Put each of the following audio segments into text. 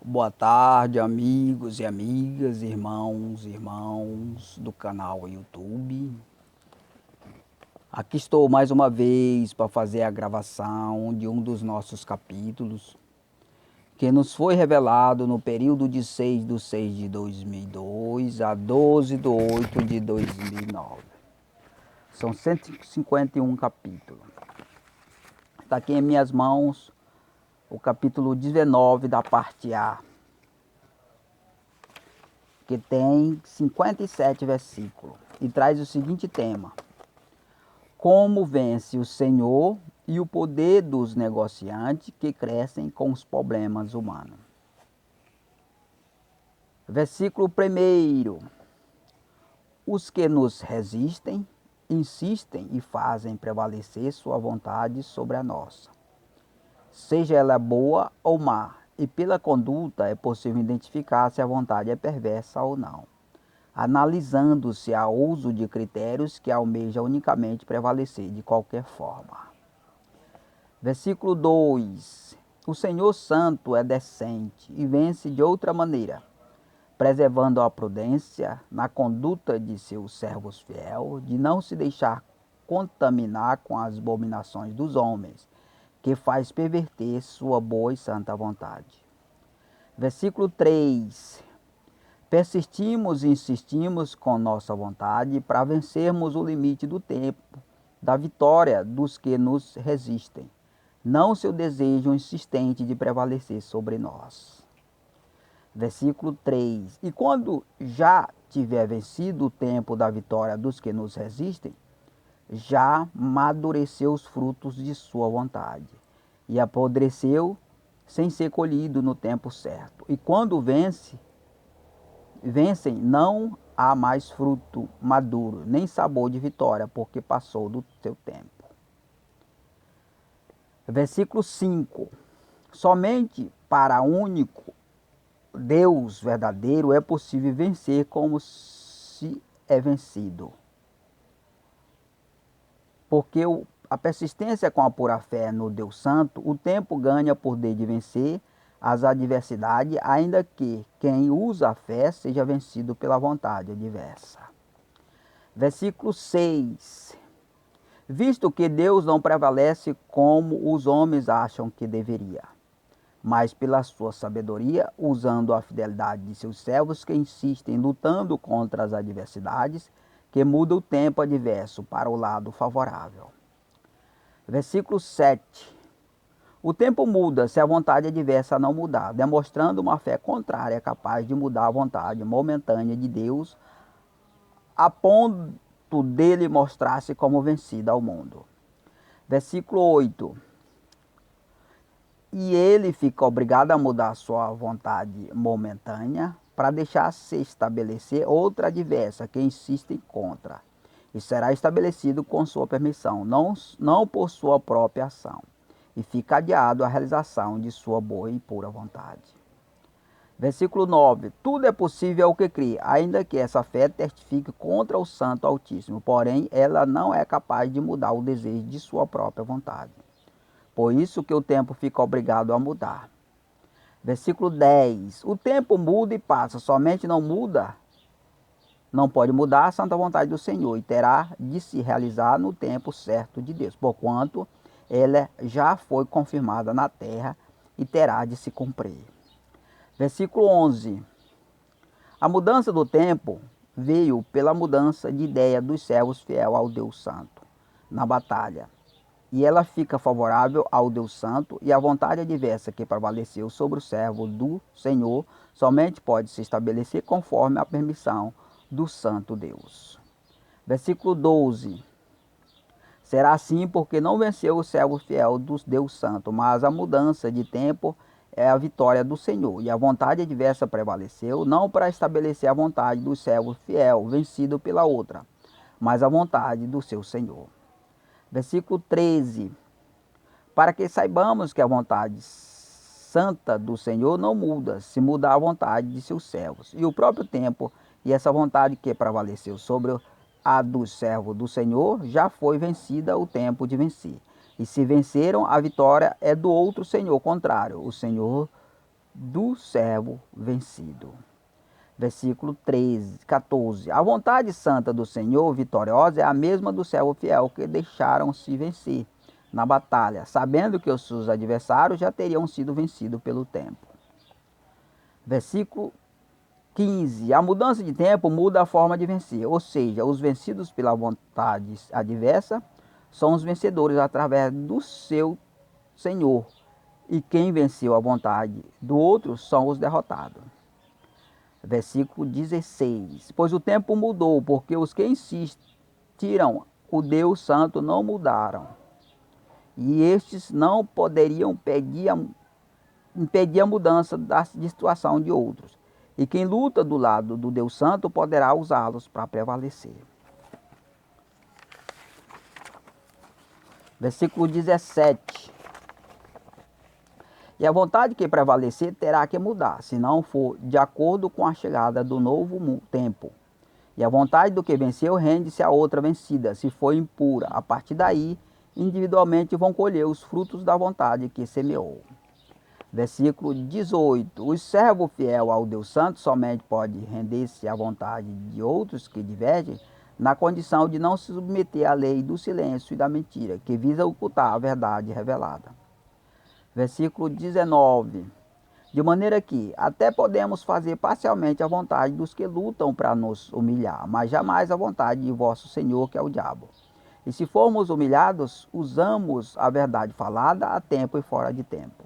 Boa tarde, amigos e amigas, irmãos do canal YouTube. Aqui estou mais uma vez para fazer a gravação de um dos nossos capítulos, que nos foi revelado no período de 6/6 de 2002 a 12/8 de 2009. São 151 capítulos. Está aqui em minhas mãos o capítulo 19 da parte A, que tem 57 versículos e traz o seguinte tema: como vence o Senhor e o poder dos negociantes que crescem com os problemas humanos. Versículo 1: os que nos resistem, insistem e fazem prevalecer sua vontade sobre a nossa, seja ela boa ou má, e pela conduta é possível identificar se a vontade é perversa ou não, analisando se há uso de critérios que almejam unicamente prevalecer de qualquer forma. Versículo 2: o Senhor Santo é decente e vence de outra maneira, preservando a prudência na conduta de seus servos fiéis, de não se deixar contaminar com as abominações dos homens, que faz perverter sua boa e santa vontade. Versículo 3: persistimos e insistimos com nossa vontade para vencermos o limite do tempo, da vitória dos que nos resistem, não seu desejo insistente de prevalecer sobre nós. Versículo 3: e quando já tiver vencido o tempo da vitória dos que nos resistem, já amadureceu os frutos de sua vontade, e apodreceu sem ser colhido no tempo certo. E quando vencem, não há mais fruto maduro, nem sabor de vitória, porque passou do seu tempo. Versículo 5: somente para o único Deus verdadeiro é possível vencer como se é vencido. Porque a persistência com a pura fé no Deus Santo, o tempo ganha poder de vencer as adversidades, ainda que quem usa a fé seja vencido pela vontade adversa. Versículo 6: visto que Deus não prevalece como os homens acham que deveria, mas pela sua sabedoria, usando a fidelidade de seus servos que insistem lutando contra as adversidades, que muda o tempo adverso para o lado favorável. Versículo 7: o tempo muda se a vontade adversa não mudar, demonstrando uma fé contrária capaz de mudar a vontade momentânea de Deus, a ponto dele mostrar-se como vencido ao mundo. Versículo 8: e ele fica obrigado a mudar sua vontade momentânea para deixar-se estabelecer outra adversa que insiste contra, e será estabelecido com sua permissão, não por sua própria ação, e fica adiado a realização de sua boa e pura vontade. Versículo 9: tudo é possível ao que crê, ainda que essa fé testifique contra o Santo Altíssimo, porém ela não é capaz de mudar o desejo de sua própria vontade. Por isso que o tempo fica obrigado a mudar. Versículo 10: o tempo muda e passa, somente não pode mudar a santa vontade do Senhor, e terá de se realizar no tempo certo de Deus, porquanto ela já foi confirmada na terra e terá de se cumprir. Versículo 11: a mudança do tempo veio pela mudança de ideia dos servos fiéis ao Deus Santo na batalha, e ela fica favorável ao Deus Santo, e a vontade adversa que prevaleceu sobre o servo do Senhor somente pode se estabelecer conforme a permissão do Santo Deus. Versículo 12: será assim porque não venceu o servo fiel do Deus Santo, mas a mudança de tempo é a vitória do Senhor, e a vontade adversa prevaleceu, não para estabelecer a vontade do servo fiel, vencido pela outra, mas a vontade do seu Senhor. Versículo 13: para que saibamos que a vontade santa do Senhor não muda, se mudar a vontade de seus servos. E o próprio tempo e essa vontade que prevaleceu sobre a dos servos do Senhor, já foi vencida o tempo de vencer. E se venceram, a vitória é do outro Senhor contrário, o Senhor do servo vencido. Versículo 14. A vontade santa do Senhor vitoriosa é a mesma do servo fiel que deixaram-se vencer na batalha, sabendo que os seus adversários já teriam sido vencidos pelo tempo. Versículo 15. A mudança de tempo muda a forma de vencer, ou seja, os vencidos pela vontade adversa são os vencedores através do seu Senhor, e quem venceu a vontade do outro são os derrotados. Versículo 16. Pois o tempo mudou, porque os que insistiram o Deus Santo não mudaram, e estes não poderiam impedir a mudança da situação de outros. E quem luta do lado do Deus Santo poderá usá-los para prevalecer. Versículo 17. E a vontade que prevalecer terá que mudar, se não for de acordo com a chegada do novo tempo. E a vontade do que venceu rende-se à outra vencida, se for impura. A partir daí, individualmente vão colher os frutos da vontade que semeou. Versículo 18. O servo fiel ao Deus Santo somente pode render-se à vontade de outros que divergem, na condição de não se submeter à lei do silêncio e da mentira, que visa ocultar a verdade revelada. Versículo 19. De maneira que até podemos fazer parcialmente a vontade dos que lutam para nos humilhar, mas jamais a vontade de vosso Senhor, que é o diabo. E se formos humilhados, usamos a verdade falada a tempo e fora de tempo.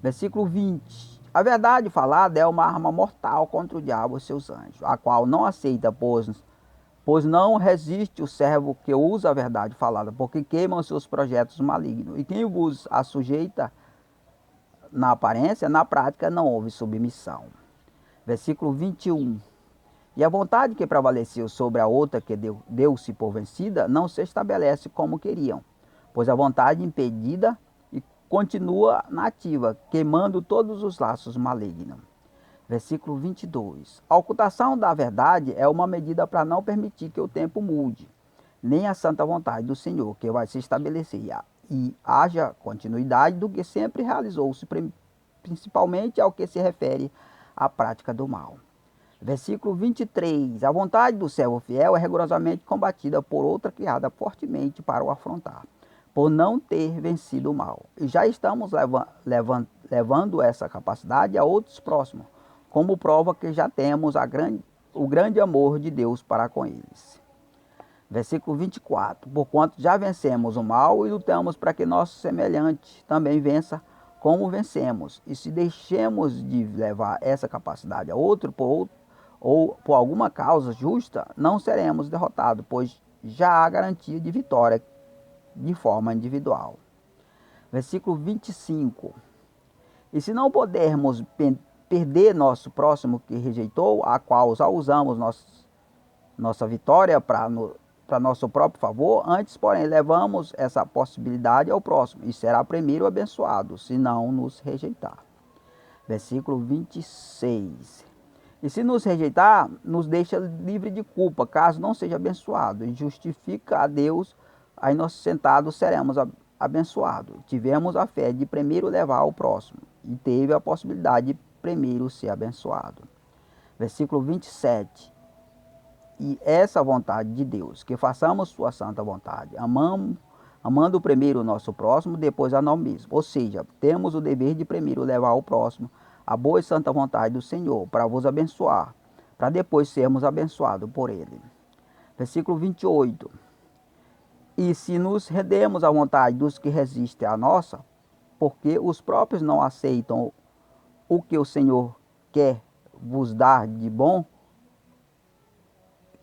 Versículo 20. A verdade falada é uma arma mortal contra o diabo e seus anjos, a qual não aceita, pois não resiste o servo que usa a verdade falada, porque queimam seus projetos malignos. E quem vos assujeita na aparência, na prática não houve submissão. Versículo 21. E a vontade que prevaleceu sobre a outra que deu-se por vencida, não se estabelece como queriam, pois a vontade impedida continua nativa, queimando todos os laços malignos. Versículo 22. A ocultação da verdade é uma medida para não permitir que o tempo mude, nem a santa vontade do Senhor, que vai se estabelecer, e haja continuidade do que sempre realizou-se, principalmente ao que se refere à prática do mal. Versículo 23. A vontade do servo fiel é rigorosamente combatida por outra criada fortemente para o afrontar, por não ter vencido o mal. E já estamos levando essa capacidade a outros próximos, como prova que já temos o grande amor de Deus para com eles. Versículo 24. Porquanto já vencemos o mal e lutamos para que nosso semelhante também vença como vencemos. E se deixemos de levar essa capacidade a outro ou por alguma causa justa, não seremos derrotados, pois já há garantia de vitória de forma individual. Versículo 25. E se não pudermos perder nosso próximo que rejeitou, a qual já usamos nossa vitória para nosso próprio favor, antes, porém, levamos essa possibilidade ao próximo, e será primeiro abençoado, se não nos rejeitar. Versículo 26. E se nos rejeitar, nos deixa livre de culpa, caso não seja abençoado, e justifica a Deus, aí nós sentados seremos abençoados. Tivemos a fé de primeiro levar ao próximo, e teve a possibilidade de primeiro ser abençoado. Versículo 27. E essa vontade de Deus, que façamos sua santa vontade, amando primeiro o nosso próximo, depois a nós mesmos. Ou seja, temos o dever de primeiro levar ao próximo a boa e santa vontade do Senhor, para vos abençoar, para depois sermos abençoados por Ele. Versículo 28. E se nos rendemos à vontade dos que resistem à nossa, porque os próprios não aceitam o que o Senhor quer vos dar de bom,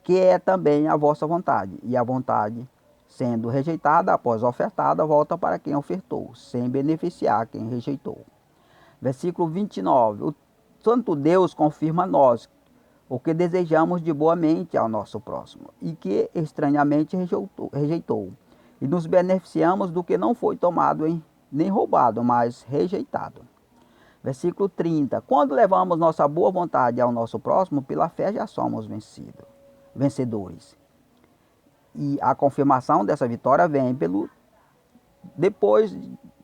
que é também a vossa vontade, e a vontade, sendo rejeitada após ofertada, volta para quem ofertou, sem beneficiar quem rejeitou. Versículo 29. O Santo Deus confirma a nós o que desejamos de boa mente ao nosso próximo, e que estranhamente rejeitou. E nos beneficiamos do que não foi tomado nem roubado, mas rejeitado. Versículo 30. Quando levamos nossa boa vontade ao nosso próximo, pela fé já somos vencedores. E a confirmação dessa vitória vem depois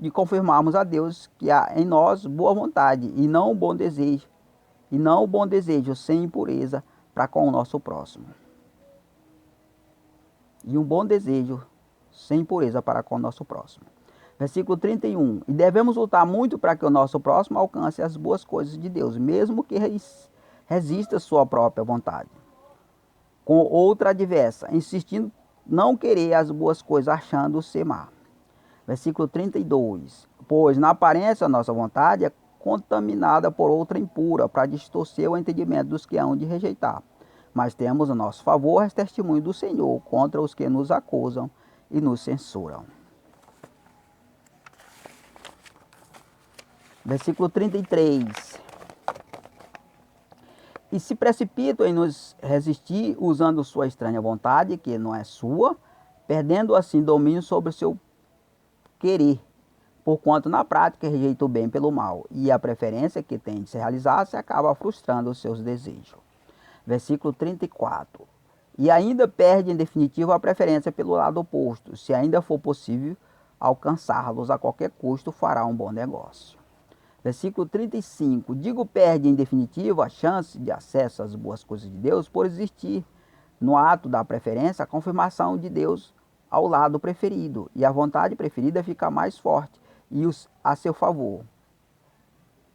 de confirmarmos a Deus que há em nós boa vontade e não o bom desejo sem impureza para com o nosso próximo. E um bom desejo sem impureza para com o nosso próximo. Versículo 31. E devemos lutar muito para que o nosso próximo alcance as boas coisas de Deus, mesmo que resista à sua própria vontade. Com outra adversa, insistindo não querer as boas coisas, achando ser má. Versículo 32. Pois na aparência a nossa vontade é contaminada por outra impura, para distorcer o entendimento dos que hão de rejeitar. Mas temos a nosso favor as testemunho do Senhor contra os que nos acusam e nos censuram. Versículo 33. E se precipitam em nos resistir, usando sua estranha vontade, que não é sua, perdendo assim domínio sobre o seu querer, porquanto na prática rejeita o bem pelo mal, e a preferência que tem de se realizar se acaba frustrando os seus desejos. Versículo 34. E ainda perde em definitivo a preferência pelo lado oposto. Se ainda for possível alcançá-los a qualquer custo, fará um bom negócio. Versículo 35. Digo, perde em definitivo a chance de acesso às boas coisas de Deus por existir no ato da preferência a confirmação de Deus ao lado preferido, e a vontade preferida fica mais forte e a seu favor.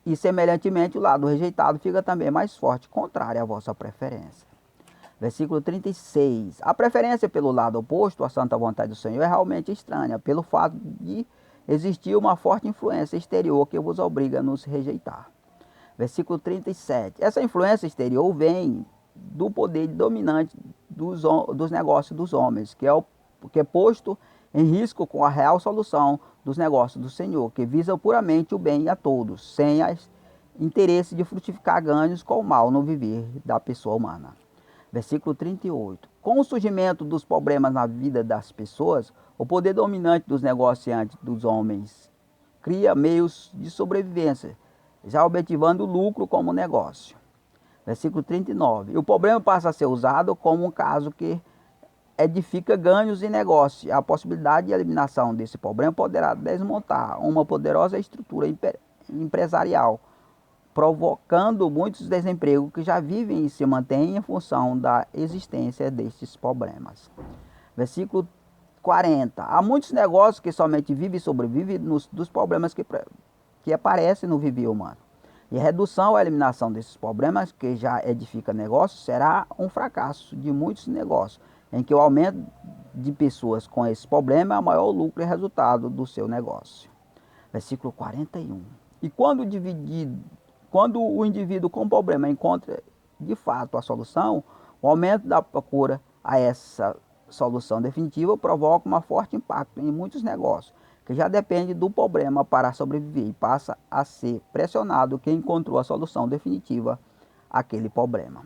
E semelhantemente o lado rejeitado fica também mais forte, contrário à vossa preferência. Versículo 36. A preferência pelo lado oposto à santa vontade do Senhor é realmente estranha, pelo fato de existir uma forte influência exterior que vos obriga a nos rejeitar. Versículo 37. Essa influência exterior vem do poder dominante dos negócios dos homens, que é posto em risco com a real solução dos negócios do Senhor, que visa puramente o bem a todos, sem interesse de frutificar ganhos com o mal no viver da pessoa humana. Versículo 38. Com o surgimento dos problemas na vida das pessoas, o poder dominante dos negociantes dos homens cria meios de sobrevivência, já objetivando o lucro como negócio. Versículo 39. E o problema passa a ser usado como um caso que edifica ganhos em negócio. A possibilidade de eliminação desse problema poderá desmontar uma poderosa estrutura empresarial, provocando muitos desempregos que já vivem e se mantêm em função da existência destes problemas. Versículo 40. Há muitos negócios que somente vivem e sobrevivem dos problemas que aparecem no viver humano. E a redução ou a eliminação desses problemas que já edifica negócios será um fracasso de muitos negócios, em que o aumento de pessoas com esse problema é o maior lucro e resultado do seu negócio. Versículo 41. E quando o indivíduo com problema encontra de fato a solução, o aumento da procura a essa solução definitiva provoca um forte impacto em muitos negócios, que já depende do problema para sobreviver e passa a ser pressionado quem encontrou a solução definitiva àquele problema.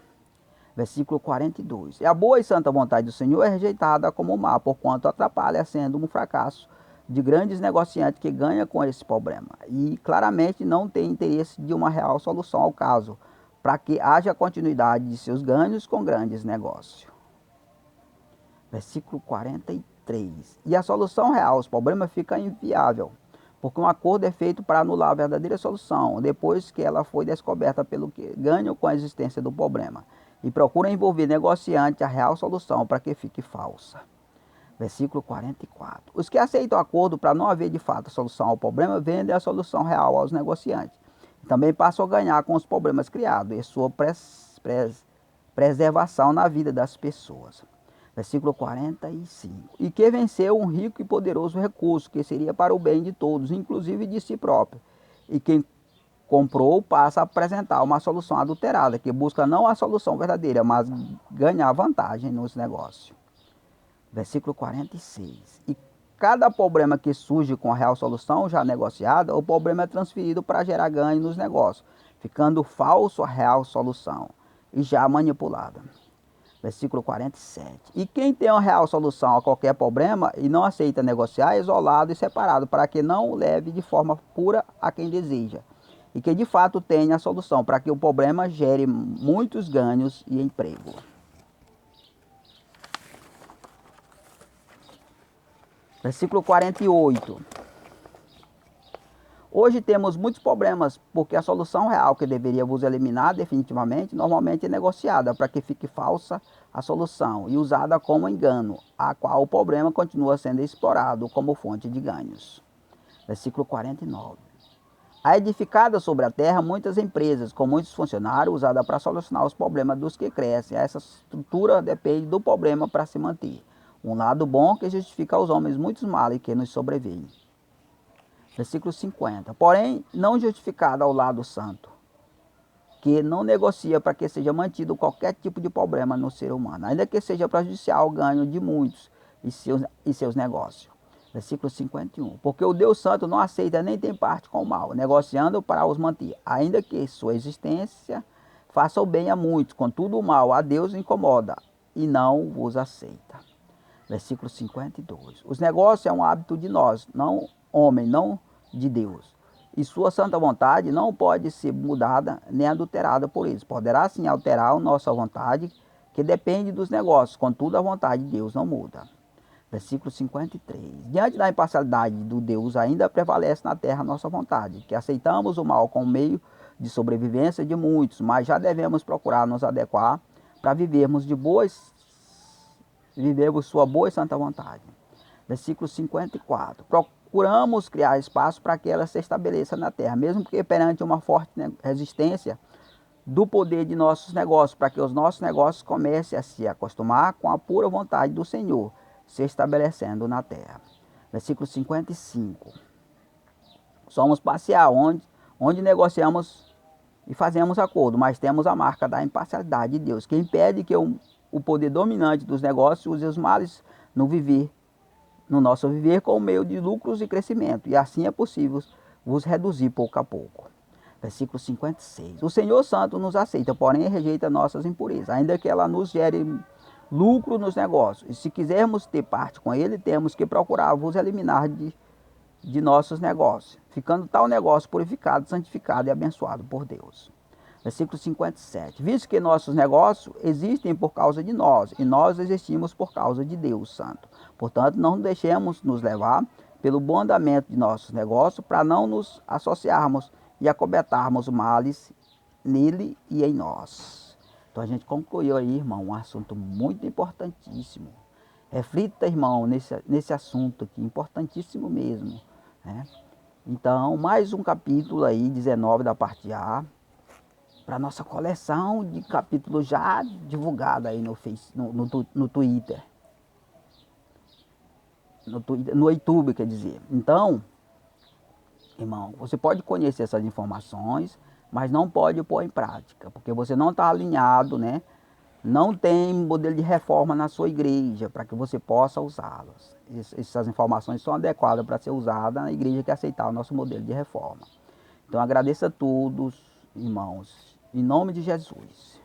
Versículo 42. E a boa e santa vontade do Senhor é rejeitada como má, porquanto atrapalha, sendo um fracasso de grandes negociantes que ganham com esse problema. E claramente não tem interesse de uma real solução ao caso, para que haja continuidade de seus ganhos com grandes negócios. Versículo 43. E a solução real aos problemas fica inviável, porque um acordo é feito para anular a verdadeira solução, depois que ela foi descoberta pelo que ganham com a existência do problema, e procura envolver negociante a real solução para que fique falsa. Versículo 44. Os que aceitam o acordo para não haver de fato a solução ao problema, vendem a solução real aos negociantes. Também passam a ganhar com os problemas criados e sua preservação na vida das pessoas. Versículo 45. E que venceu um rico e poderoso recurso, que seria para o bem de todos, inclusive de si próprio. E quem comprou passa a apresentar uma solução adulterada, que busca não a solução verdadeira, mas ganhar vantagem nos negócios. Versículo 46. E cada problema que surge com a real solução já negociada, o problema é transferido para gerar ganho nos negócios, ficando falso a real solução e já manipulada. Versículo 47. E quem tem uma real solução a qualquer problema e não aceita negociar, é isolado e separado, para que não leve de forma pura a quem deseja, e que de fato tenha a solução, para que o problema gere muitos ganhos e emprego. Versículo 48. Hoje temos muitos problemas porque a solução real que deveria vos eliminar definitivamente normalmente é negociada para que fique falsa a solução e usada como engano, a qual o problema continua sendo explorado como fonte de ganhos. Versículo 49. Há edificada sobre a terra muitas empresas com muitos funcionários usadas para solucionar os problemas dos que crescem. Essa estrutura depende do problema para se manter. Um lado bom que justifica aos homens muitos males que nos sobrevêm. Versículo 50. Porém, não justificado ao lado santo, que não negocia para que seja mantido qualquer tipo de problema no ser humano, ainda que seja prejudicial ao ganho de muitos e seus negócios. Versículo 51. Porque o Deus Santo não aceita nem tem parte com o mal, negociando para os manter, ainda que sua existência faça o bem a muitos, contudo o mal a Deus incomoda e não os aceita. Versículo 52. Os negócios é um hábito de nós, não homem, não de Deus. E sua santa vontade não pode ser mudada nem adulterada por isso. Poderá sim alterar a nossa vontade, que depende dos negócios, contudo a vontade de Deus não muda. Versículo 53. Diante da imparcialidade do Deus, ainda prevalece na terra a nossa vontade, que aceitamos o mal como meio de sobrevivência de muitos, mas já devemos procurar nos adequar para vivermos sua boa e santa vontade. Versículo 54. Procuramos criar espaço para que ela se estabeleça na terra, mesmo que perante uma forte resistência do poder de nossos negócios, para que os nossos negócios comecem a se acostumar com a pura vontade do Senhor, se estabelecendo na terra. Versículo 55. Somos parcial, onde negociamos e fazemos acordo, mas temos a marca da imparcialidade de Deus, que impede que o poder dominante dos negócios use os males no nosso viver com meio de lucros e crescimento, e assim é possível vos reduzir pouco a pouco. Versículo 56. O Senhor Santo nos aceita, porém rejeita nossas impurezas, ainda que ela nos gere lucro nos negócios. E se quisermos ter parte com ele, temos que procurar vos eliminar de nossos negócios, ficando tal negócio purificado, santificado e abençoado por Deus. Versículo 57. Visto que nossos negócios existem por causa de nós, e nós existimos por causa de Deus Santo. Portanto, não deixemos nos levar pelo bom andamento de nossos negócios, para não nos associarmos e acobertarmos males nele e em nós. Então a gente concluiu aí, irmão, um assunto muito importantíssimo. Reflita, irmão, nesse assunto aqui, importantíssimo mesmo, né? Então, mais um capítulo aí, 19 da parte A, para nossa coleção de capítulos já divulgado aí no Twitter. No YouTube, quer dizer. Então, irmão, você pode conhecer essas informações, mas não pode pôr em prática, porque você não está alinhado, né? Não tem modelo de reforma na sua igreja para que você possa usá-las. Essas informações são adequadas para ser usadas na igreja que aceitar o nosso modelo de reforma. Então agradeço a todos, irmãos, em nome de Jesus.